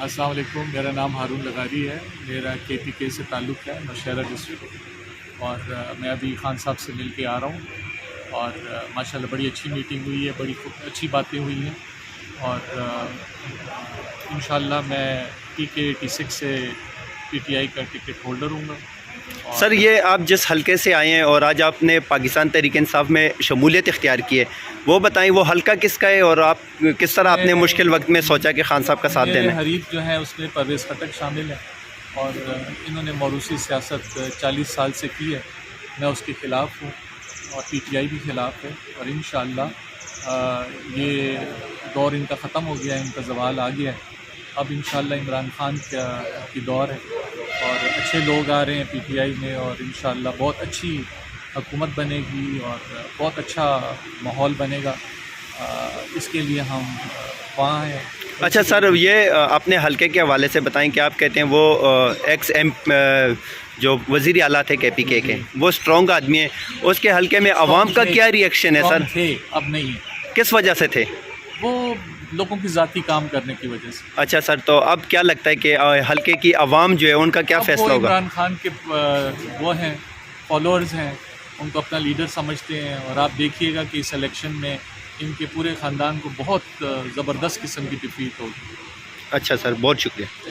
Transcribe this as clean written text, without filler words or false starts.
السلام علیکم، میرا نام ہارون لغاری ہے، میرا KPK سے تعلق ہے، نوشہرہ ڈسٹرکٹ، اور میں ابھی خان صاحب سے مل کے آ رہا ہوں، اور ماشاءاللہ بڑی اچھی میٹنگ ہوئی ہے، بڑی اچھی باتیں ہوئی ہیں، اور انشاءاللہ میں PK86 سے PTI کا ٹکٹ ہولڈر ہوں گا۔ سر، یہ آپ جس حلقے سے آئے ہیں اور آج آپ نے پاکستان تحریک انصاف میں شمولیت اختیار کی ہے، وہ بتائیں وہ حلقہ کس کا ہے اور آپ کس طرح اپنے مشکل وقت میں سوچا کہ خان صاحب کا ساتھ دینا ہے؟ حریف جو ہیں اس میں پرویز خٹک شامل ہے، اور انہوں نے موروثی سیاست 40 سال سے کی ہے، میں اس کے خلاف ہوں، اور PTI بھی خلاف ہے، اور انشاءاللہ یہ دور ان کا ختم ہو گیا ہے، ان کا زوال آ گیا ہے، اب انشاءاللہ عمران خان کی دور ہے، اور اچھے لوگ آ رہے ہیں PTI میں، اور انشاءاللہ بہت اچھی حکومت بنے گی اور بہت اچھا ماحول بنے گا، اس کے لیے ہم وہاں ہیں۔ اچھا سر، یہ اپنے حلقے کے حوالے سے بتائیں کہ آپ کہتے ہیں وہ ایکس جو وزیر اعلیٰ تھے KPK کے، وہ اسٹرانگ آدمی ہیں، اس کے حلقے میں عوام کا کیا ری ایکشن ہے سر؟ تھے، اب نہیں۔ کس وجہ سے تھے؟ وہ لوگوں کی ذاتی کام کرنے کی وجہ سے۔ اچھا سر، تو اب کیا لگتا ہے کہ حلقے کی عوام جو ہے ان کا کیا فیصلہ ہوگا؟ عمران خان کے وہ ہیں، فالوورز ہیں، ان کو اپنا لیڈر سمجھتے ہیں، اور آپ دیکھیے گا کہ اس الیکشن میں ان کے پورے خاندان کو بہت زبردست قسم کی ڈیفیٹ ہوگی۔ اچھا سر، بہت شکریہ۔